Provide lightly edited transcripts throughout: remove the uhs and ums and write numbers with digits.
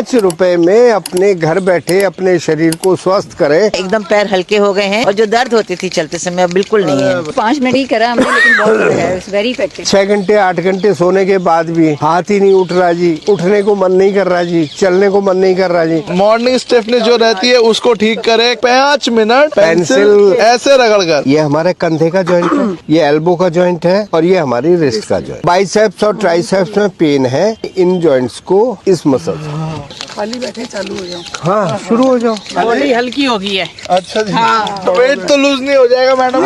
5 रुपए में अपने घर बैठे अपने शरीर को स्वस्थ करें। एकदम पैर हल्के हो गए हैं और जो दर्द होती थी चलते समय अब बिल्कुल नहीं है। 5 मिनट ही करा हमने, लेकिन बहुत है, वेरी इफेक्टिव। 6 घंटे 8 घंटे सोने के बाद भी हाथ ही नहीं उठ रहा जी, उठने को मन नहीं कर रहा जी, चलने को मन नहीं कर रहा जी। मॉर्निंग स्टिफनेस जो रहती है उसको ठीक करे। 5 मिनट पेंसिल ऐसे रगड़कर। ये हमारे कंधे का जॉइंट है, ये एल्बो का जॉइंट है और ये हमारी रिस्ट का जॉइंट। बाइसेप्स और ट्राइसेप्स में पेन है, इन जॉइंट्स को इस मसल खाली बैठे चालू हो जाओ। हाँ शुरू हो जाओ। बॉडी हल्की हो गई है। अच्छा जी। तो वेट तो लूज नहीं हो जाएगा मैडम?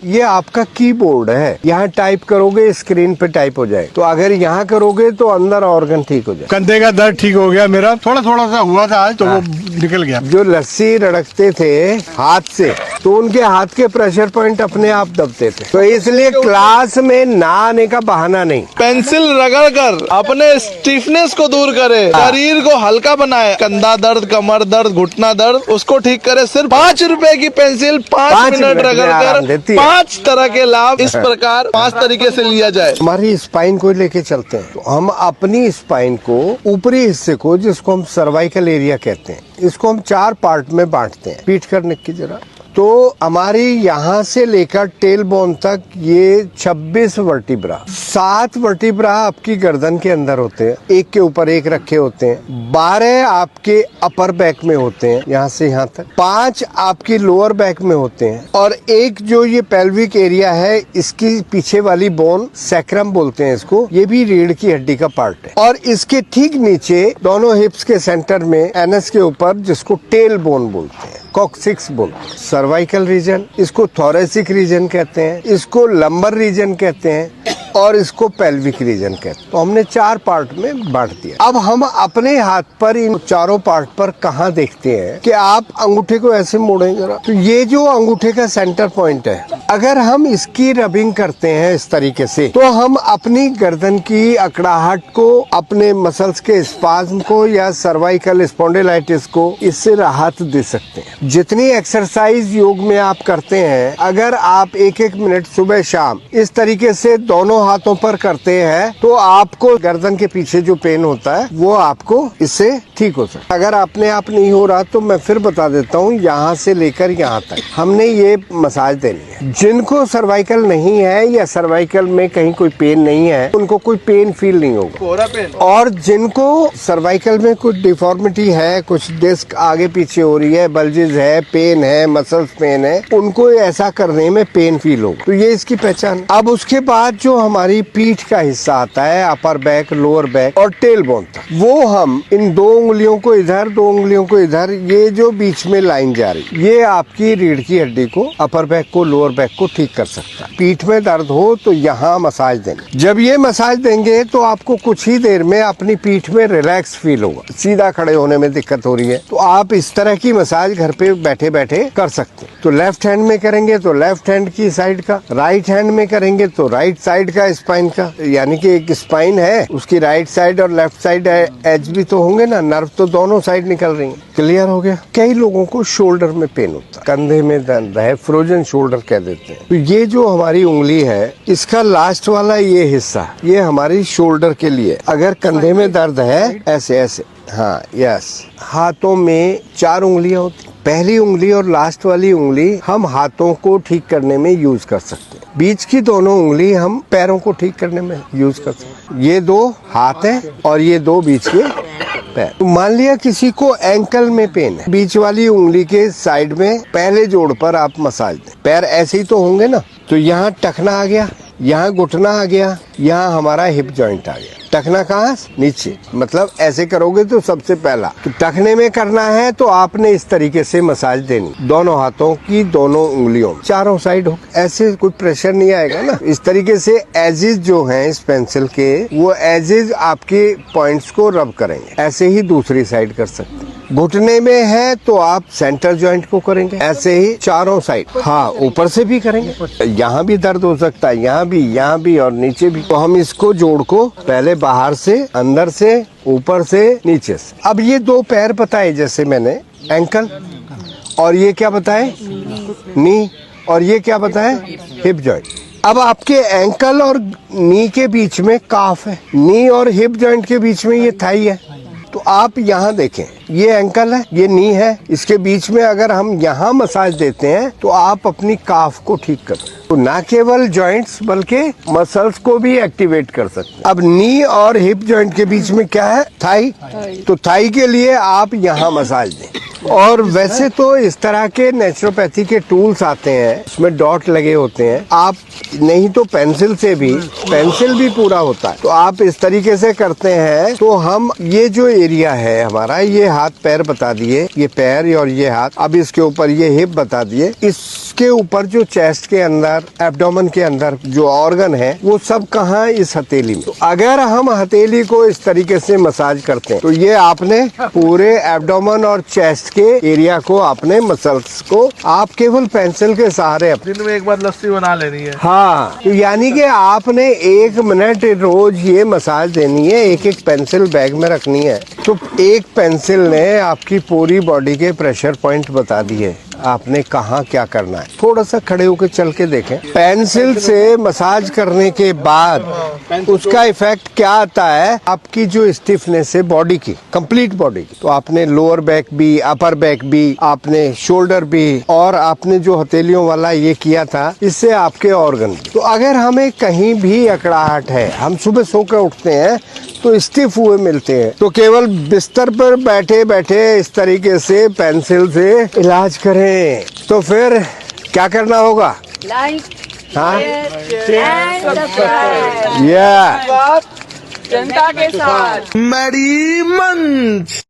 ये आपका कीबोर्ड है, यहाँ टाइप करोगे स्क्रीन पे टाइप हो जाए, तो अगर यहाँ करोगे तो अंदर ऑर्गन ठीक हो जाए। कंधे का दर्द ठीक हो गया मेरा, थोड़ा थोड़ा सा हुआ था आज, तो वो निकल गया। जो लस्सी रड़कते थे हाथ से, तो उनके हाथ के प्रेशर पॉइंट अपने आप दबते थे, तो इसलिए क्लास में ना आने का बहाना नहीं। पेंसिल रगड़ कर अपने स्टिफनेस को दूर करे, शरीर को हल्का बनाए। कंधा दर्द, कमर दर्द, घुटना दर्द, उसको ठीक करे। सिर्फ 5 रुपए की पेंसिल 5 मिनट रगड़ कर 5 तरह के लाभ इस प्रकार 5 तरीके से लिया जाए। हमारी स्पाइन को लेके चलते हैं, तो हम अपनी स्पाइन को ऊपरी हिस्से को, जिसको हम सर्वाइकल एरिया कहते हैं, इसको हम 4 पार्ट में बांटते हैं। पीठ करने की जरा, तो हमारी यहाँ से लेकर टेल बोन तक ये 26 वर्टिब्रा, 7 वर्टिब्रा आपकी गर्दन के अंदर होते हैं, एक के ऊपर एक रखे होते हैं। 12 आपके अपर बैक में होते हैं, यहाँ से यहाँ तक। 5 आपकी लोअर बैक में होते हैं, और एक जो ये पेल्विक एरिया है, इसकी पीछे वाली बोन सैक्रम बोलते हैं इसको, ये भी रीढ़ की हड्डी का पार्ट है। और इसके ठीक नीचे दोनों हिप्स के सेंटर में एनस के ऊपर, जिसको टेल बोन बोलते हैं, कॉक्सिक्स बोन, सर्वाइकल रीजन, इसको थोरेसिक रीजन कहते हैं, इसको लंबर रीजन कहते हैं, और इसको पेल्विक रीजन कहते हैं। तो हमने 4 पार्ट में बांट दिया। अब हम अपने हाथ पर इन चारों पार्ट पर कहाँ देखते हैं कि आप अंगूठे को ऐसे मोड़ेंगे जरा, तो ये जो अंगूठे का सेंटर पॉइंट है, अगर हम इसकी रबिंग करते हैं इस तरीके से, तो हम अपनी गर्दन की अकड़ाहट को, अपने मसल्स के स्पाज्म को या सर्वाइकल स्पॉन्डिलाइटिस को इससे राहत दे सकते हैं। जितनी एक्सरसाइज योग में आप करते हैं, अगर आप 1-1 मिनट सुबह शाम इस तरीके से दोनों हाथों पर करते हैं, तो आपको गर्दन के पीछे जो पेन होता है वो आपको इससे ठीक हो सकता है। अगर अपने आप नहीं हो रहा तो मैं फिर बता देता हूँ, यहाँ से लेकर यहाँ तक हमने ये मसाज देनी है। जिनको सर्वाइकल नहीं है या सर्वाइकल में कहीं कोई पेन नहीं है, उनको कोई पेन फील नहीं होगा। और जिनको सर्वाइकल में कुछ डिफॉर्मिटी है, कुछ डिस्क आगे पीछे हो रही है, बल्जेस है, पेन है, मसल्स पेन है, उनको ऐसा करने में पेन फील होगा। तो ये इसकी पहचान। अब उसके बाद जो हमारी पीठ का हिस्सा आता है, अपर बैक, लोअर बैक और टेल बोन तक, वो हम इन 2 उंगलियों को इधर, 2 उंगलियों को इधर, ये जो बीच में लाइन जा रही, ये आपकी रीढ़ की हड्डी को, अपर बैक को, लोअर बैक को ठीक कर सकता है। पीठ में दर्द हो तो यहाँ मसाज देंगे। जब ये मसाज देंगे तो आपको कुछ ही देर में अपनी पीठ में रिलैक्स फील होगा। सीधा खड़े होने में दिक्कत हो रही है तो आप इस तरह की मसाज घर पे बैठे बैठे कर सकते हैं। तो लेफ्ट हैंड में करेंगे तो लेफ्ट हैंड की साइड का, राइट हैंड में करेंगे तो राइट साइड का स्पाइन का, यानी कि एक स्पाइन है, उसकी राइट साइड और लेफ्ट साइड एज भी तो होंगे ना, नर्व तो दोनों साइड निकल रही है। क्लियर हो गया? कई लोगों को शोल्डर में पेन होता है, कंधे में दर्द है, फ्रोजन शोल्डर कह देते हैं। तो ये जो हमारी उंगली है, इसका लास्ट वाला ये हिस्सा, ये हमारी शोल्डर के लिए। अगर कंधे में दर्द है, ऐसे ऐसे, हाँ यस। हाथों में 4 उंगलियां होती, पहली उंगली और लास्ट वाली उंगली हम हाथों को ठीक करने में यूज कर सकते हैं। बीच की दोनों उंगली हम पैरों को ठीक करने में यूज कर सकते हैं। ये 2 हाथ हैं और ये 2 बीच के पैर। तो मान लिया किसी को एंकल में पेन है, बीच वाली उंगली के साइड में पहले जोड़ पर आप मसाज दें। पैर ऐसे ही तो होंगे ना, तो यहाँ टखना आ गया, यहाँ घुटना आ गया, यहाँ हमारा हिप जॉइंट आ गया। टखना कहाँ? नीचे, मतलब ऐसे करोगे तो सबसे पहला तो टखने में करना है, तो आपने इस तरीके से मसाज देनी, दोनों हाथों की दोनों उंगलियों, चारों साइड हो, ऐसे कोई प्रेशर नहीं आएगा ना। इस तरीके से एजेस जो हैं इस पेंसिल के, वो एजेस आपके पॉइंट्स को रब करेंगे। ऐसे ही दूसरी साइड कर सकते हैं। घुटने में है तो आप सेंटर जॉइंट को करेंगे, ऐसे ही चारों साइड। हाँ, ऊपर से भी करेंगे, यहाँ भी दर्द हो सकता है, यहाँ भी और नीचे भी। तो हम इसको जोड़ को पहले बाहर से, अंदर से, ऊपर से, नीचे से। अब ये 2 पैर बताए जैसे मैंने, एंकल, और ये क्या बताए? नी, और ये क्या बताए? Hip joint. अब आपके एंकल और नी के बीच में काफ है, नी और हिप जॉइंट के बीच में ये थाई है। तो आप यहाँ देखें, ये एंकल है, ये नी है, इसके बीच में अगर हम यहाँ मसाज देते हैं तो आप अपनी काफ को ठीक कर सकते हैं। तो ना केवल जॉइंट्स बल्कि मसल्स को भी एक्टिवेट कर सकते हैं। अब नी और हिप जॉइंट के बीच में क्या है? थाई। तो थाई के लिए आप यहाँ मसाज दें। और वैसे तो इस तरह के नेचुरोपैथी के टूल्स आते हैं, उसमें डॉट लगे होते हैं। आप नहीं तो पेंसिल से भी, पेंसिल भी पूरा होता है, तो आप इस तरीके से करते हैं। तो हम ये जो एरिया है हमारा, ये हाथ पैर बता दिए, ये पैर और ये हाथ, अब इसके ऊपर ये हिप बता दिए, इसके ऊपर जो चेस्ट के अंदर, एब्डोमेन के अंदर जो ऑर्गन है वो सब कहाँ? इस हथेली में। तो अगर हम हथेली को इस तरीके से मसाज करते हैं तो ये आपने पूरे एब्डोमेन और चेस्ट के एरिया को, अपने मसल्स को आप केवल पेंसिल के सहारे दिन में एक बार लस्सी बना लेनी है। हाँ, तो यानी कि आपने 1 मिनट रोज ये मसाज देनी है, एक एक पेंसिल बैग में रखनी है। तो एक पेंसिल ने आपकी पूरी बॉडी के प्रेशर पॉइंट बता दिए, आपने कहाँ क्या करना है। थोड़ा सा खड़े होकर चल के देखें। पेंसिल से मसाज करने के बाद उसका इफेक्ट क्या आता है? आपकी जो स्टिफनेस है बॉडी की, कंप्लीट बॉडी की, तो आपने लोअर बैक भी, अपर बैक भी, आपने शोल्डर भी, और आपने जो हथेलियों वाला ये किया था, इससे आपके ऑर्गन भी। तो अगर हमें कहीं भी अकड़ाहट है, हम सुबह सो के उठते हैं तो स्टिफ हुए मिलते हैं, तो केवल बिस्तर पर बैठे बैठे इस तरीके से पेंसिल से इलाज करें। तो फिर क्या करना होगा? हाँ, जनता के साथ मैडी मंच।